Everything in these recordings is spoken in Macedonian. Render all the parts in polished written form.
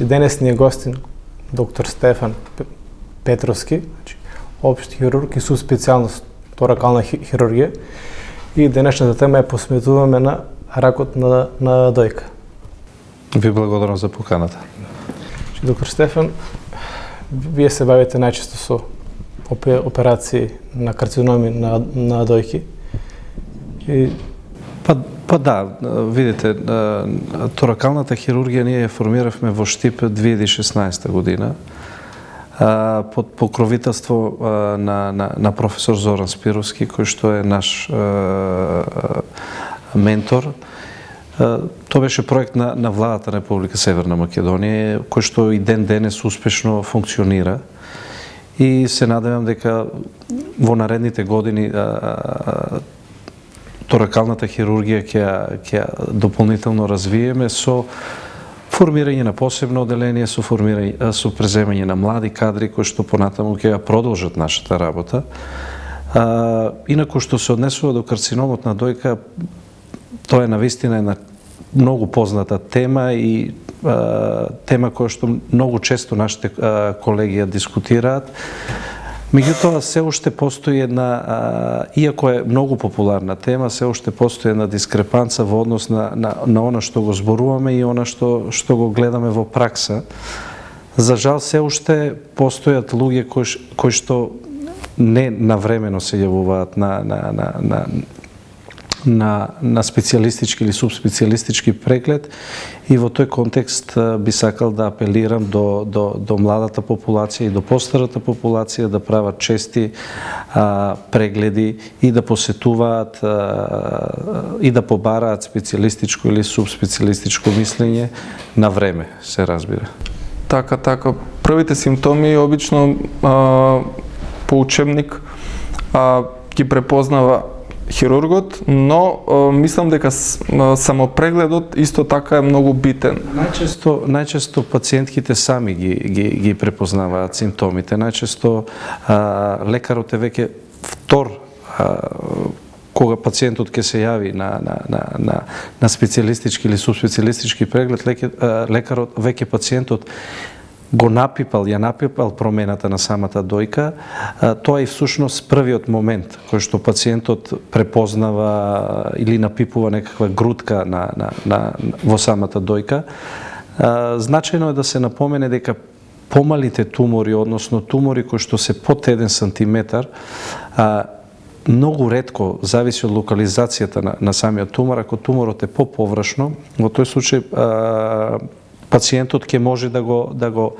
Значи, денес ни е гостин доктор Стефан Петровски, значи, общ хирург и субспециалност торакална хирургија. И денешната тема е посветуваме на ракот на дојка. Ви благодарам за поканата. Доктор Стефан, вие се бавите најчесто со операции на карциноми на дојки. Па да, видите, торакалната хирургија ние ја формиравме во Штип 2016 година под покровителство на професор Зоран Спировски, кој што е наш ментор. Тоа беше проект на владата на Република Северна Македонија, кој што и денес успешно функционира. И се надевам дека во наредните години торакалната хирургија ќе дополнително развиеме со формирање на посебно оделение, со преземање на млади кадри кои што понатаму ќе ја продолжат нашата работа. Инаку што се однесува до карциномот на дојка, тоа е навистина една многу позната тема и тема која што многу често нашите колеги ја дискутираат. Меѓутоа, се уште постои една, иако е многу популарна тема, се уште постои една дискрепанца во однос на она што го зборуваме и она што го гледаме во пракса. За жал, се уште постојат луѓе кои што не навремено се јавуваат на специјалистички или субспецијалистички преглед, и во тој контекст би сакал да апелирам до младата популација и до постарата популација да прават чести прегледи и да посетуваат и да побараат специјалистичко или субспецијалистичко мислење на време, се разбира. Така. Првите симптоми обично по учебник ги препознава хирургот, но мислам дека самопрегледот исто така е многу битен. Најчесто пациентките сами ги препознаваат симптомите. Најчесто лекарот е веќе втор кога пациентот ќе се јави на специјалистички или субспецијалистички преглед, лекарот веќе пациентот ја напипал промената на самата дојка. Тоа е всушност првиот момент кој што пациентот препознава или напипува некаква грудка во самата дојка. Значајно е да се напомене дека помалите тумори, односно тумори кои што се под 1 сантиметар, многу ретко зависи од локализацијата на самиот тумор. Ако туморот е поповршно, во тој случај пациентот ќе може да го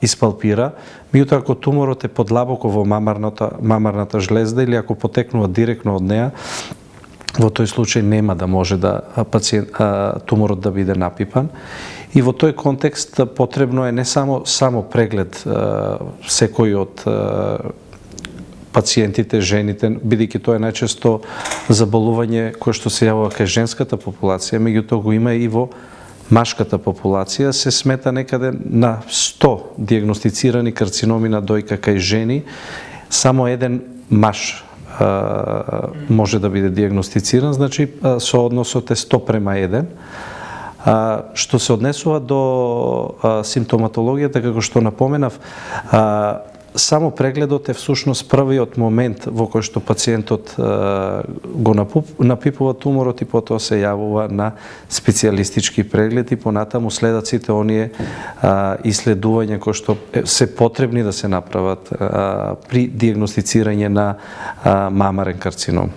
испалпира. Меѓутоа, ако туморот е подлабоко во мамарната жлезда или ако потекнува директно од неа, во тој случај нема да може туморот да биде напипан. И во тој контекст потребно е не само преглед секој од пациентите, жените, бидејќи тоа е најчесто заболување кое што се јавува кај женската популација, меѓутоа го има и во машката популација. Се смета некаде на 100 дијагностицирани карциноми на дојка кај жени, само еден маж може да биде дијагностициран, значи соодносот е 100:1. Што се однесува до симптоматологијата, како што напоменав, само прегледот е всушност првиот момент во кој што пациентот го напипува туморот и потоа се јавува на специјалистички преглед и понатаму следат сите оние иследувања кои што се потребни да се направат при дијагностицирање на мамарен карцином.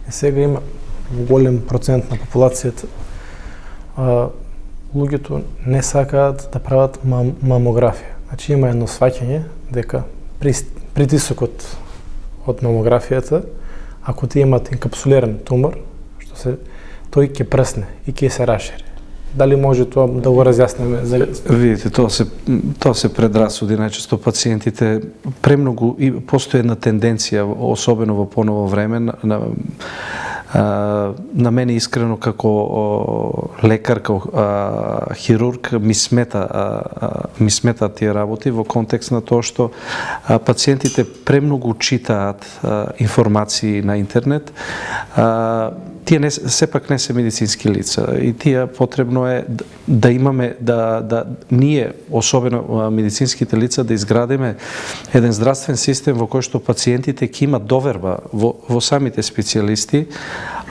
Сега има голем процент на популацијата. Луѓето не сакаат да прават мамографија. Значи има едно сваќање дека притисокот од мамографијата, ако ти имат инкапсулиран тумор, тој ќе пресне и ќе се расшири. Дали може тоа да го разјасниме? Видите, тоа се предрасуди. Најчесто пациентите премногу и постои една тенденција, особено во поново време, на мене искрено како лекар, како хирург ми смета тие работи во контекст на тоа што пациентите премногу читаат информации на интернет тие сепак не се медицински лица и тие потребно е да имаме ние, особено медицинските лица, да изградиме еден здравствен систем во кој што пациентите ќе имат доверба во самите специјалисти,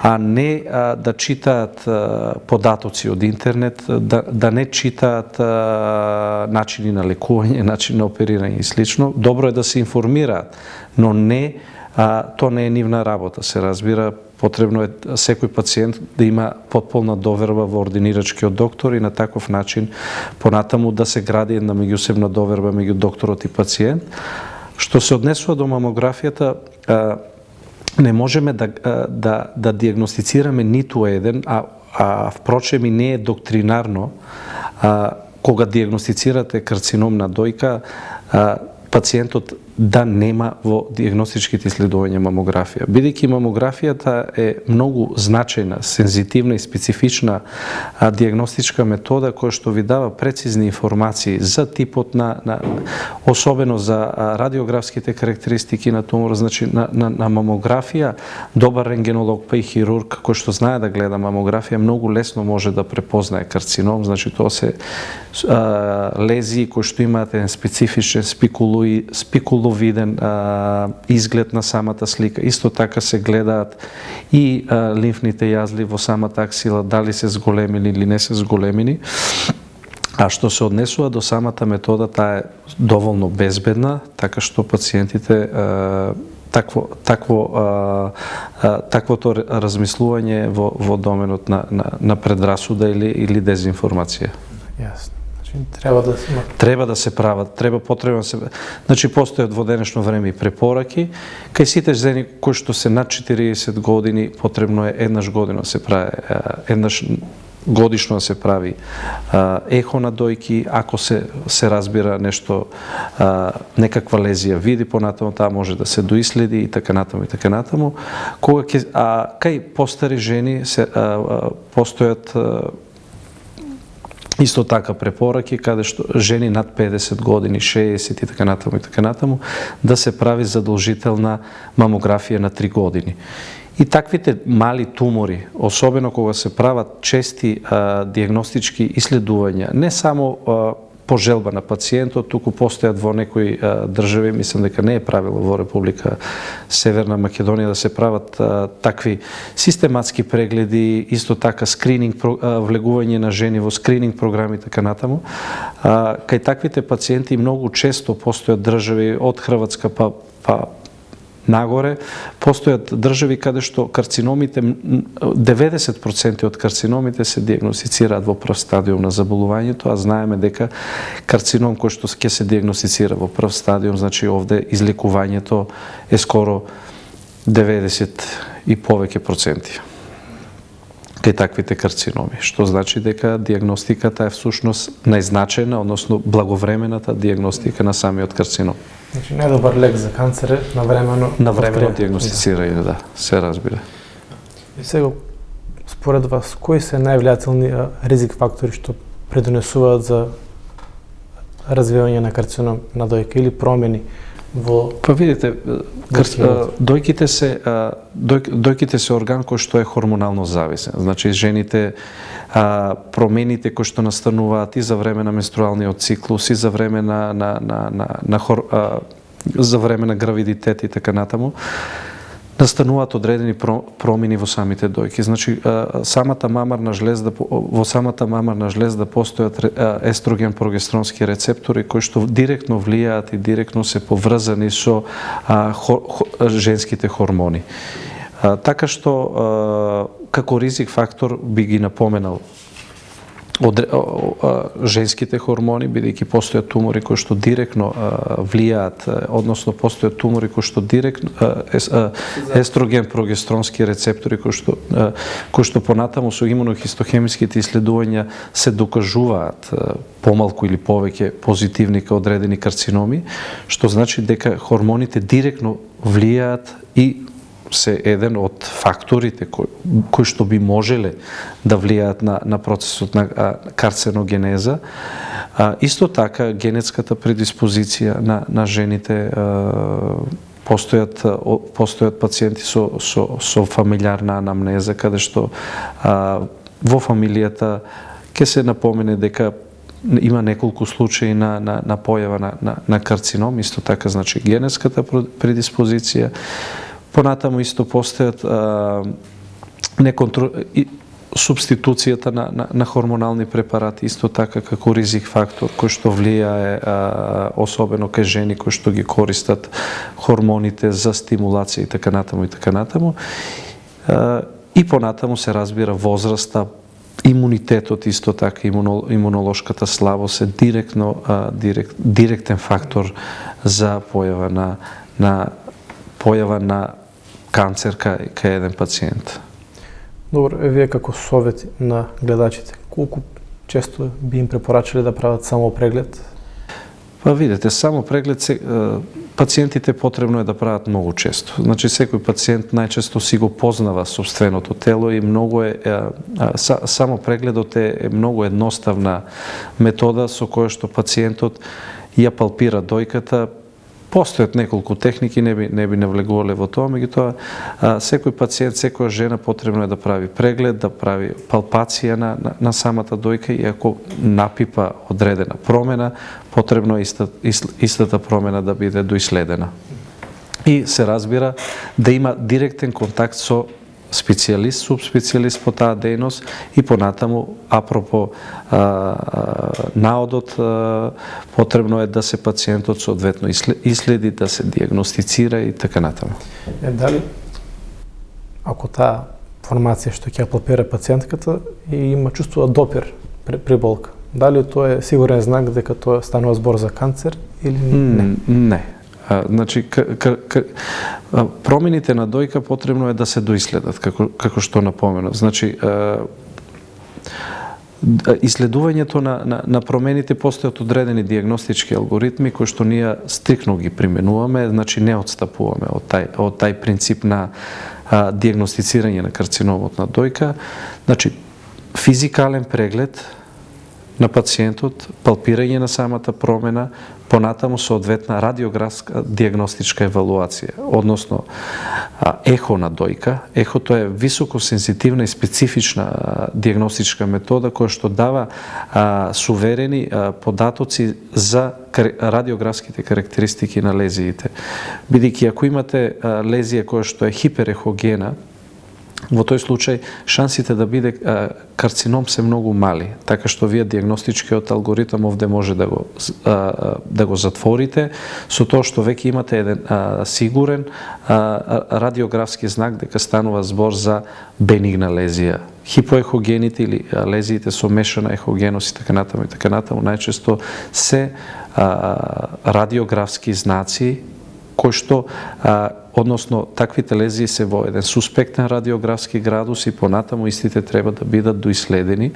а не да читаат податоци од интернет, да не читаат начини на лекување, начини на оперирање и слично. Добро е да се информираат, но не тоа не е нивна работа, се разбира. Потребно е секој пациент да има потполна доверба во ординирачкиот доктор и на таков начин понатаму да се гради една меѓусебна доверба меѓу докторот и пациент. Што се однесува до мамографијата, не можеме да диагностицираме ниту еден, а впрочем и не е доктринарно, кога диагностицирате карцином на дојка, пациентот да нема во диагностичките исследувања мамографија. Бидејќи мамографијата е многу значајна, сензитивна и специфична диагностичка метода која што ви дава прецизни информации за типот особено за радиографските карактеристики на тумор, значи на мамографија, добар рентгенолог па и хирург кој што знае да гледа мамографија многу лесно може да препознае карцином, значи тоа се лезии кои што имаат еден специфичен спикуловиден изглед на самата слика. Исто така се гледаат и лимфните јазли во самата аксила, дали се зголемени или не се зголемени. А што се однесува до самата метода, таа е доволно безбедна, така што пациентите таквото размислување во доменот на предрасуда или дезинформација. Јасно. Треба да се прават, потребно се. Значи постојат во денешно време и препораки. Кај сите жени кои што се над 40 години, потребно е еднаш година се прави, еднаш годишно се прави ехо на дојки, ако се разбира нешто, некаква лезија види, понатаму таа може да се доиследи и така натаму. Кај постари жени постојат исто така препораки каде што жени над 50 години, 60 и така натаму, да се прави задолжителна мамографија на 3 години. И таквите мали тумори, особено кога се прават чести диагностички исследувања, не само по желба на пациентот, туку постојат во некои држави, мислам дека не е правило во Република Северна Македонија да се прават такви систематски прегледи, исто така скрининг, влегување на жени во скрининг програми така натаму. Кај таквите пациенти многу често постојат држави од Хрватска па нагоре, постојат држави каде што карциномите, 90% од карциномите се диагностицираат во прв стадиум на заболувањето, а знаеме дека карцином кој што ќе се диагностицира во прв стадиум, значи овде излекувањето е скоро 90 и повеќе проценти кај таквите карциноми, што значи дека диагностиката е всушност најзначајна, односно благовремената диагностика на самиот карцином. Значи најдобар лек за канцер е навремено диагностицирање, да, се разбира. И сега, според вас, кои се највлијателни ризик фактори што предонесуваат за развивање на карцином на дојка или промени во... Па видите, дојките се орган кој што е хормонално зависен. Значи, жените, промените кои што настануваат и за време на менструалниот циклус, и за време за време на гравидитет и така натаму, настануваат одредени промени во самите дојки. Значи, во самата мамарна жлезда постојат естроген прогестеронски рецептори кои што директно влијаат и директно се поврзани со женските хормони. Така што, како ризик фактор би ги напоменал женските хормони, бидејќи постојат тумори кои што директно влијаат, односно постојат тумори кои што директно естроген прогестеронски рецептори кои што понатаму со имунохистохемиските исследувања се докажуваат помалку или повеќе позитивни кај одредени карциноми, што значи дека хормоните директно влијаат и се еден од факторите кои што би можеле да влијаат на процесот на карценогенеза. Исто така генетската предиспозиција на жените постојат пациенти со фамилиарна анамнеза, каде што во фамилијата ќе се напомене дека има неколку случаи на појава на карцином, исто така значи генетската предиспозиција. Понатаму исто постојат субституцијата на хормонални препарати, исто така како ризик фактор кој што влијае особено кај жени кои што ги користат хормоните за стимулација и така натаму и така натаму. И понатаму се разбира возраста, имунитетот исто така, имунолошката слабост е директен фактор за појава на канцер кај еден пациент. Добро, вие како совет на гледачите, колку често би им препорачале да прават само преглед? Па видите, само преглед пациентите потребно е да прават многу често. Значи секој пациент најчесто си го познава собственото тело и многу само прегледот е многу едноставна метода со која што пациентот ја палпира дојката. Постојат неколку техники, не би навлегувале во тоа, меѓутоа секој пациент, секоја жена потребно е да прави преглед, да прави палпација на самата дојка и ако напипа одредена промена, потребно е истата промена да биде доиследена. И се разбира да има директен контакт со специјалист, субспецијалист по таа дејност и понатаму, апропо наодот, потребно е да се пациентот соодветно иследи, да се диагностицира и така натаму. Дали, ако таа формација што ќе палпира пациентката и има чувствува допир при болка, дали тоа е сигурен знак дека тоа станува збор за канцер или не? Не. Значи, промените на дојка потребно е да се доиследат, како што напоменав. Значи, иследувањето на промените постојат одредени диагностички алгоритми кои што ние стрикно ги применуваме, значи не отстапуваме од тај принцип на диагностицирање на карциномот на дојка. Значи, физикален преглед на пациентот, палпирање на самата промена, понатаму соодветна радиографска диагностичка евалуација, односно ехо на дојка. Ехото е високосензитивна и специфична диагностичка метода која што дава суверени податоци за радиографските карактеристики на лезиите. Бидејќи ако имате лезија која што е хиперехогена, во тој случај шансите да биде карцином се многу мали, така што вие диагностичкиот алгоритам овде може да го затворите со тоа што веќе имате еден сигурен радиографски знак дека станува збор за бенигна лезија. Хипоехогените или лезиите со мешана ехогеност и така натаму најчесто се радиографски знаци кои што односно таквите лезии се во еден суспектен радиографски градус и понатаму истите треба да бидат доиследени,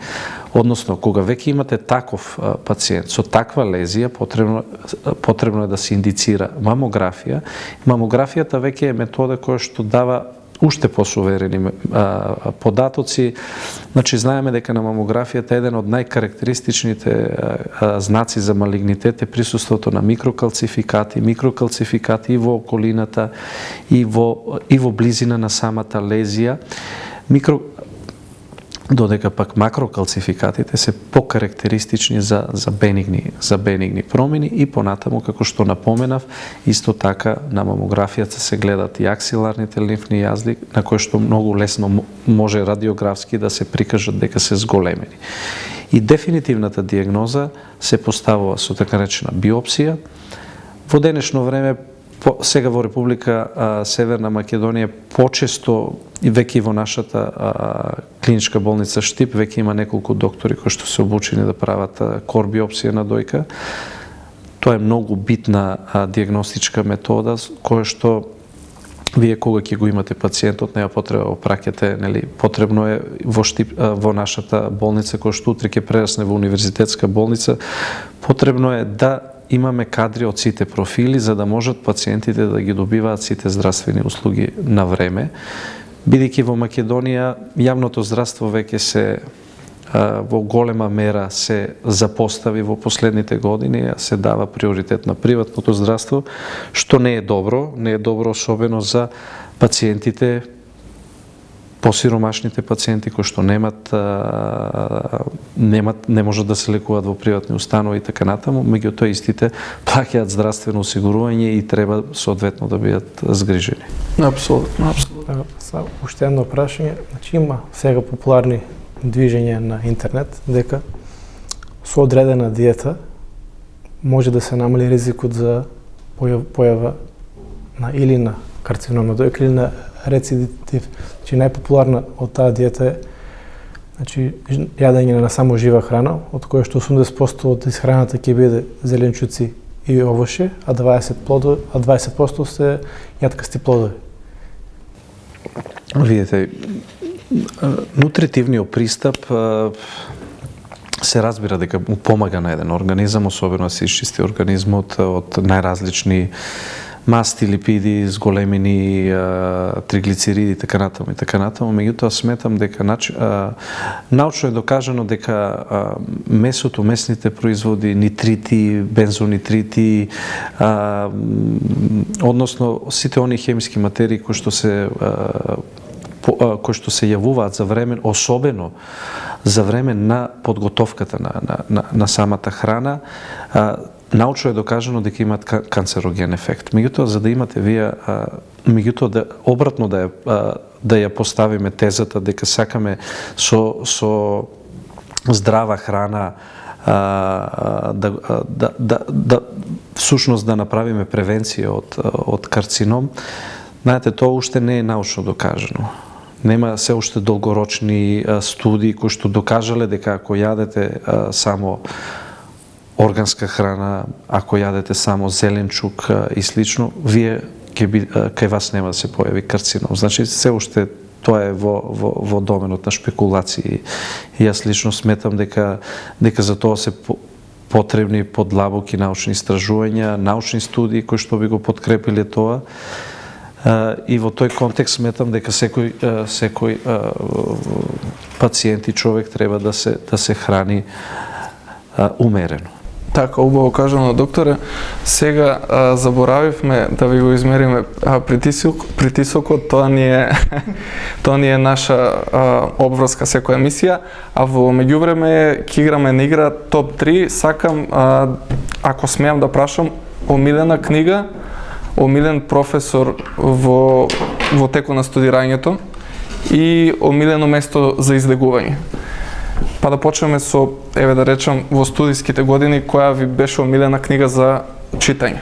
односно кога веќе имате таков пациент со таква лезија, потребно е да се индицира мамографија. Мамографијата веќе е метода која што дава уште посуверени податоци. Значи, знаеме дека на мамографијата еден од најкарактеристичните знаци за малигнитет е присуството на микрокалцификати и во околината и во близина на самата лезија. Додека пак макрокалцификатите се покарактеристични за бенигни промени и понатаму, како што напоменав, исто така на мамографијата се гледат и аксиларните лимфни јазди, на кои што многу лесно може радиографски да се прикажат дека се зголемени. И дефинитивната диагноза се поставува со така речена биопсија. Во денешно време сега во Република Северна Македонија почесто и веќе во нашата клиничка болница Штип веќе има неколку доктори кои што се обучени да прават кор биопсија на дојка. Тоа е многу битна диагностичка метода која што вие кога ќе го имате пациентот, нема потреба да опраќате, нели, потребно е во Штип, во нашата болница која што утре ќе прерасне во универзитетска болница, потребно е да имаме кадри од сите профили за да можат пациентите да ги добиваат сите здравствени услуги на време. Бидејќи во Македонија јавното здравство веќе се во голема мера се запостави во последните години, а се дава приоритет на приватното здравство, што не е добро особено за пациентите, посиромашните пациенти кои што не можат да се лекуваат во приватни установи и така натаму, меѓутоа истите плаќаат здравствено осигурување и треба соодветно да бидат згрижени. Апсолутно. Уште едно прашање, значи има сега популарни движење на интернет дека со одредена диета може да се намали ризикот за појава на или на карцином на дојка или на рецидив. Значи најпопуларна од таа диета е значи јадење на само жива храна, од која што 80% од исхраната ќе биде зеленчуци и овошје, а 20% се јаткасти плодови. Видете, нутритивниот пристап се разбира дека му помага на еден организам, особено да се исчисти организмот од најразлични масти, липиди, зголемени триглицериди и така натаму. Меѓутоа сметам дека научно е докажано дека месото, месните производи, нитрити, бензонитрити, односно сите они хемиски материи кои што се јавуваат за време, особено за време на подготовката на самата храна, научно е докажано дека имаат канцероген ефект. Меѓутоа, за да имате вие, обратно да ја поставиме тезата дека сакаме со здрава храна всушност да направиме превенција од карцином, знаете, тоа уште не е научно докажано. Нема се уште долгорочни студии кои што докажале дека ако јадете само органска храна, ако јадете само зеленчук и слично, вие кај вас нема да се појави карцином. Значи, се уште тоа е во доменот на шпекулации. И јас лично сметам дека за тоа се потребни подлабоки научни истражувања, научни студии кои што би го подкрепиле тоа. И во тој контекст сметам дека секој пациент и човек треба да се храни умерено. Така, убаво кажано, докторе. Сега заборавивме да ви го измериме притисокот, тоа ни е наша обврска секоја емисија, а во меѓувреме ќе играме на игра топ 3. Сакам, ако смеам да прашам, омилена книга, омилен професор во теку на студирањето и омилено место за излегување. Па да почнеме со, еве да речам, во студиските години, која ви беше омилена книга за читање?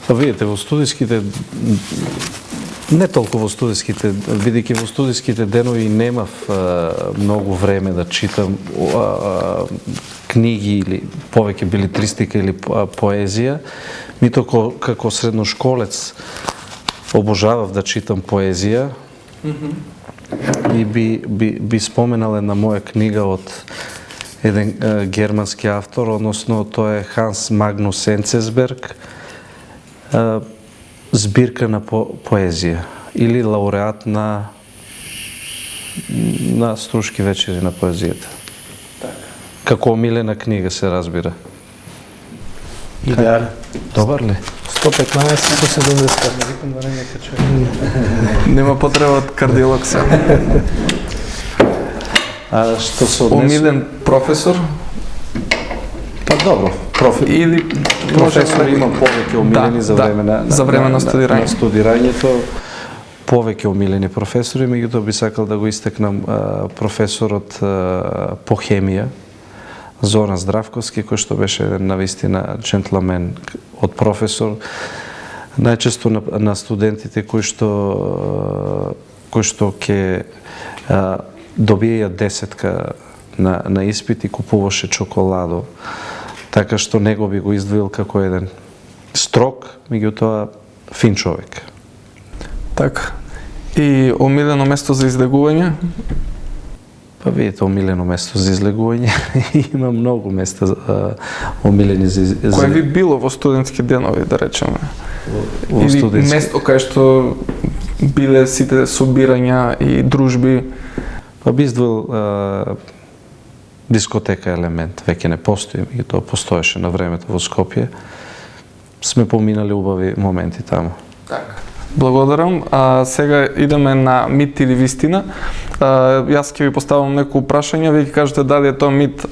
Видите, во студиските, не толку во студиските, бидејќи во студиските денови немав многу време да читам книги или повеќе билетристика или поезија, мито како средношколец обожавав да читам поезија. И би споменал една моја книга од еден германски автор, односно тоа е Ханс Магнус Енцесберг, збирка на поезија или лауреат на Струшки вечери на поезијата. Како омилена книга се разбира. Идеален. Добар ли? 115 по 70. Нема потреба од кардиолог се. Што се однесува? Омилен професор? Па добро, или професор има повеќе омилени за време на студирањето. Повеќе омилени професори, меѓутоа би сакал да го истакнам професорот по хемија, Зоран Здравковски, кој што беше навистина джентлмен од професор. Најчесто на студентите кои што ќе добиеја десетка на испит и купуваше чоколадо. Така што него би го издвоил како еден строг, меѓутоа фин човек. Така. И омилено место за излегување? Па видите, омилено место за излегување. Има многу места омилени за излегување. Кој ви било во студентски денови, да речеме? Или место кај што биле сите собирања и дружби? Па би издвоил дискотека елемент веќе не постои, и тоа постоеше на времето во Скопје. Сме поминали убави моменти таму. Така. Благодарам. Сега идеме на мит или вистина. Јас ќе ви поставам некои прашања, вие ќе кажете дали е тоа мит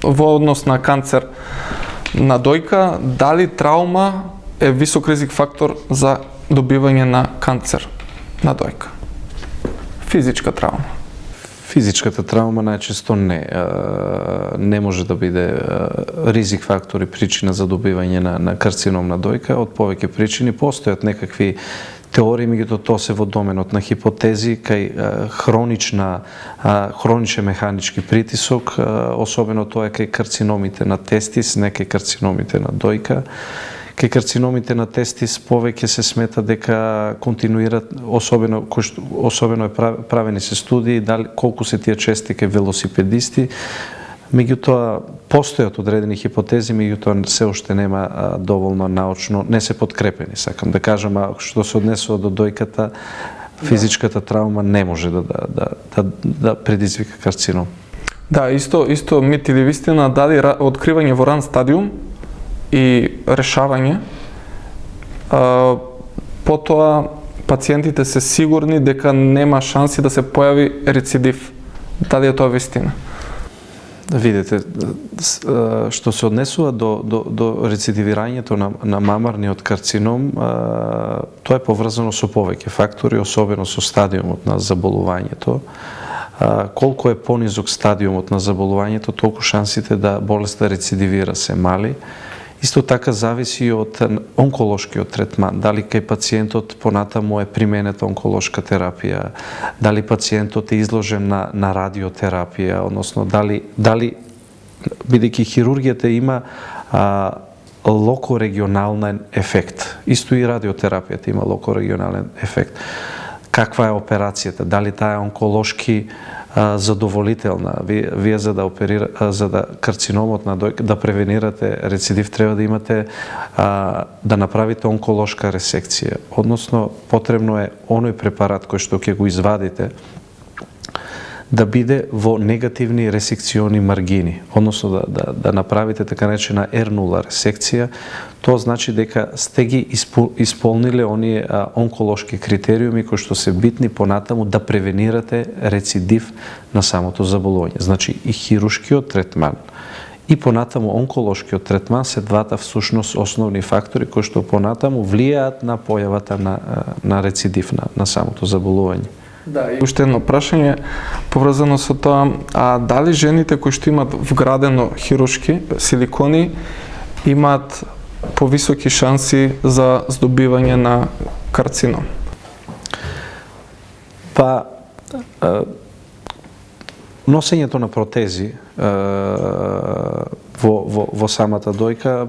во однос на канцер на дојка, дали траума е висок ризик фактор за добивање на канцер на дојка? Физичка траума. Физичката траума најчесто не може да биде ризик фактор и причина за добивање на карцином на дојка. Од повеќе причини постојат некакви теории, меѓутоа тоа се во доменот на хипотези кај хроничен механички притисок, особено тоа е кај карциномите на тестис, не кај карциномите на дојка. Кај карциномите на тестис повеќе се смета дека континуират, особено правени се студии дали колку се тие чести кај велосипедисти. Меѓутоа постојат одредени хипотези, меѓутоа се уште нема доволно научно, не се подкрепени, сакам да кажам, што се однесува до дојката, физичката траума не може да предизвика карцином. Да, исто мит или вистина, дали откривање во ран стадиум и решавање, потоа пациентите се сигурни дека нема шанси да се појави рецидив. Дали е тоа вистина? Видете, што се однесува до рецидивирањето на мамарниот карцином, тоа е поврзано со повеќе фактори, особено со стадиумот на заболувањето. Колку е понизок стадиумот на заболувањето, толку шансите да болеста рецидивира се мали. Исто така зависи од онколошкиот третман, дали кај пациентот понатаму е применета онколошка терапија, дали пациентот е изложен на радиотерапија, односно дали бидејќи хирургијата има локорегионален ефект. Исто и радиотерапијата има локорегионален ефект. Каква е операцијата? Дали таа е онколошки задоволителна? Вие за да карциномот на дојка, да превенирате рецидив, треба да имате да направите онколошка ресекција. Односно, потребно е оној препарат кој што ќе го извадите да биде во негативни ресекциони маргини, односно да направите така наречена R0 ресекција. Тоа значи дека сте ги исполниле оние онколошки критериуми кои што се битни понатаму да превенирате рецидив на самото заболување. Значи и хируршкиот третман и понатаму онколошкиот третман се двата всушност основни фактори кои што понатаму влијаат на појавата на рецидив на самото заболување. Да, и уште едно прашање поврзано со тоа, дали жените кои што имаат вградено хируршки силикони имаат повисоки шанси за здобивање на карцином? Па, носењето на протези во самата дојка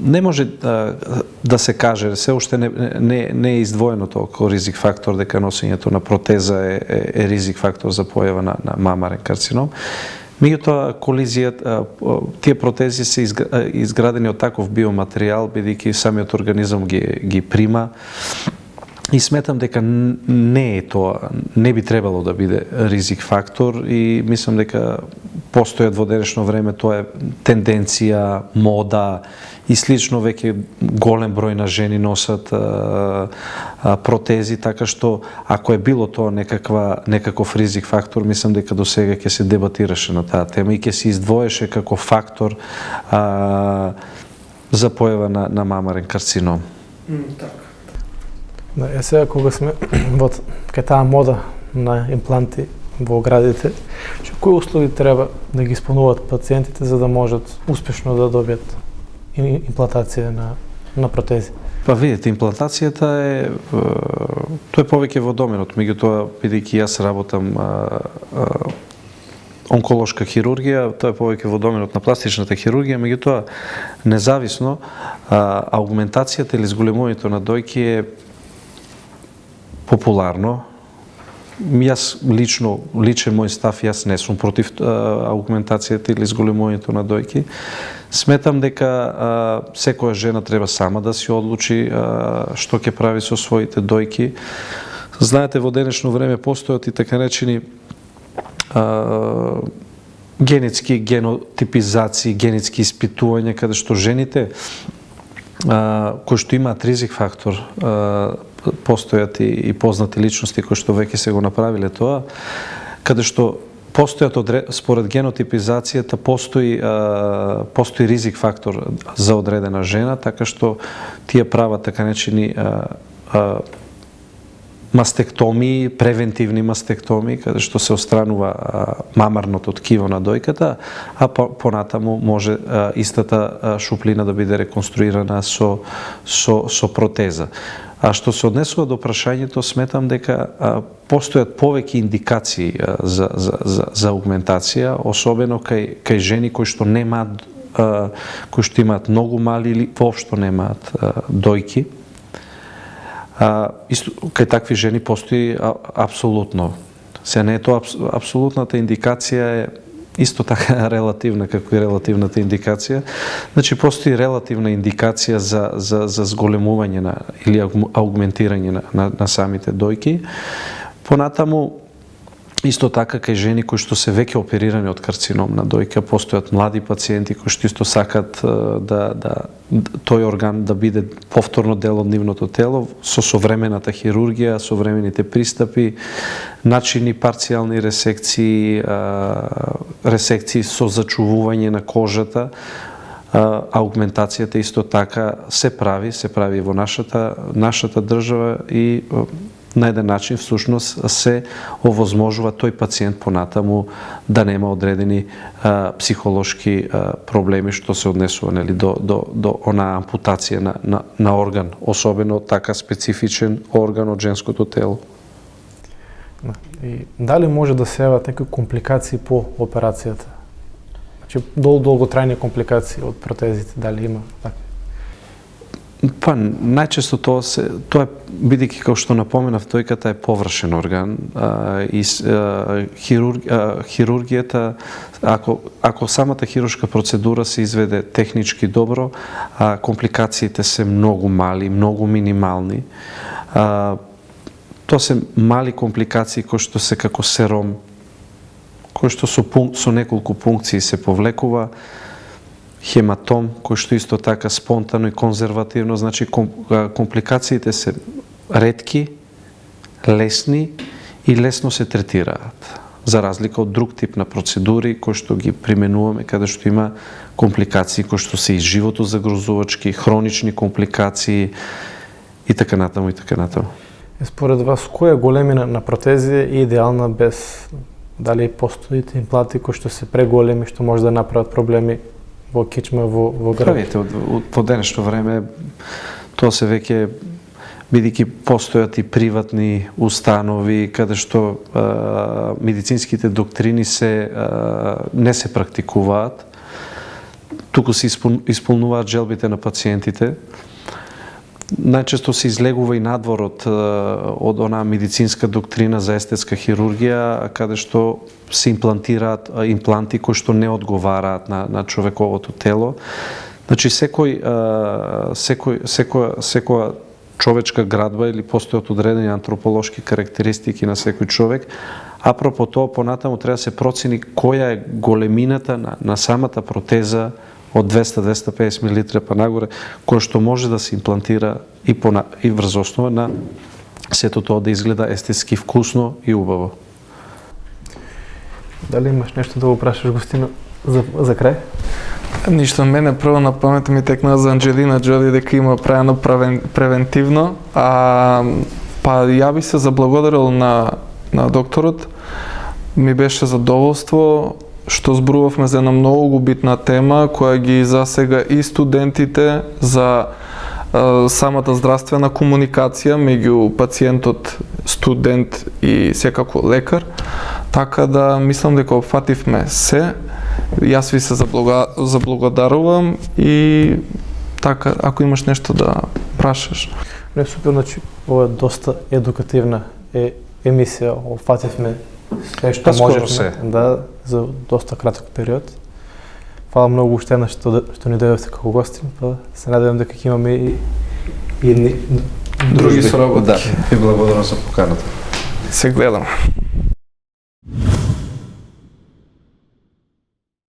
не може да се каже, се уште не е издвоено толку ризик фактор дека носењето на протеза е ризик фактор за појава на мамарен карцином. Меѓутоа, колизијата, тие протези се изградени од таков биоматеријал, бидејќи самиот организам ги прима. И сметам дека не е тоа, не би требало да биде ризик фактор и мислам дека постојат во денешно време, тоа е тенденција, мода и слично, веќе голем број на жени носат протези, така што ако е било тоа некаков ризик фактор, мислам дека до сега ќе се дебатираше на таа тема и ќе се издвоеше како фактор за појава на мамарен карцином. Така. Да, сега кога сме кај таа мода на импланти во градите, кои услови треба да ги исполнуваат пациентите за да можат успешно да добијат имплантација на протези? Па видите, имплантацијата тоа е повеќе во доменот, меѓутоа бидејќи јас работам онколошка хирургија, тоа е повеќе во доменот на пластичната хирургија, меѓутоа независно аугментацијата или зголемувањето на дојки е популарно. Личен мој став, јас не сум против аугментацијата или зголемувањето на дојки. Сметам дека секоја жена треба сама да си одлучи што ќе прави со своите дојки. Знаете, во денешно време постојат и така речени генетски генотипизации, генетски испитувања, каде што жените кои што имаат ризик фактор, постојат и познати личности кои што веќе се го направиле тоа, каде што постојат според генотипизацијата постои ризик фактор за одредена жена, така што тие прават така наречени мастектомии, превентивни мастектомии, каде што се отстранува мамарното ткиво на дојката, а понатаму може истата шуплина да биде реконструирана со протеза. А што се однесува до прашањето, сметам дека постојат повеќе индикации за аугментација, особено кај жени кои што немаат, кои што имаат многу мали или воопшто немаат дојки. Кај такви жени постои апсолутно. Се не е тоа апсолутната индикација е исто така релативна како и релативната индикација. Значи постои релативна индикација за зголемување или аугментирање на самите дојки. Понатаму исто така кај жени кои што се веќе оперирани од карцином на дојка, постојат млади пациенти кои што исто сакат да тој орган да биде повторно дел од нивното тело со современата хирургија, современите пристапи, начини парцијални ресекции, ресекции со зачувување на кожата. Аугментацијата исто така се прави во нашата држава и на еден начин всушност се овозможува тој пациент понатаму да нема одредени психолошки проблеми што се однесува до онаа ампутација на орган, особено така специфичен орган од женското тело. И дали може да се јават некои компликации по операцијата? Значи долготрајни компликации од протезите, дали има така? Па, најчесто тоа е, бидејќи како што напоменав, дојката е површен орган и хирургијата, ако самата хируршка процедура се изведе технички добро, компликациите се многу мали, многу минимални. Тоа се мали компликации кои што се како сером, кои што со неколку пункции се повлекува, хематом, кој што исто така спонтано и конзервативно, значи компликациите се ретки, лесни и лесно се третираат. За разлика од друг тип на процедури кои што ги применуваме каде што има компликации кои што се и живото загрозувачки, хронични компликации и така натаму и така натаму. Според вас, која големина на протези е идеална без дали постоите импланти кои што се преголеми, што може да направат проблеми во кичма, во грб? Правите, во денешно време тоа се веќе, бидејќи постојат и приватни установи каде што медицинските доктрини не се практикуваат, туку се исполнуваат желбите на пациентите. Најчесто се излегува и надвор од онаа медицинска доктрина за естетска хирургија, каде што се имплантираат импланти кои што не одговараат на човековото тело. Значи секоја човечка градба или постојат одредени антрополошки карактеристики на секој човек. Апропо тоа, понатаму треба да се процени која е големината на самата протеза од 200-250 мл па нагоре, кој што може да се имплантира и врз основа на сето тоа да изгледа естетски вкусно и убаво. Дали имаш нешто да го прашаш, Гостино, за крај? Ништо, мене прво на памет ми текна за Анџелина Џоли дека има правено превентивно. Па ја би се заблагодарил на докторот. Ми беше задоволство што зборувавме за една многу битна тема која ги засега и студентите за самата здравствена комуникација меѓу пациентот, студент и секако лекар. Така да мислам дека опфативме се. Јас ви се заблагодарувам и така, ако имаш нешто да прашаш. Не, супер, значи, ова е доста едукативна емисија, опфативме се што можевме, да, за доста краток период. Фала многу уште една што ни дојдовте како гостин, па се надевам дека ќе имаме и други соработки. Да, и благодарам за поканата. Се гледам.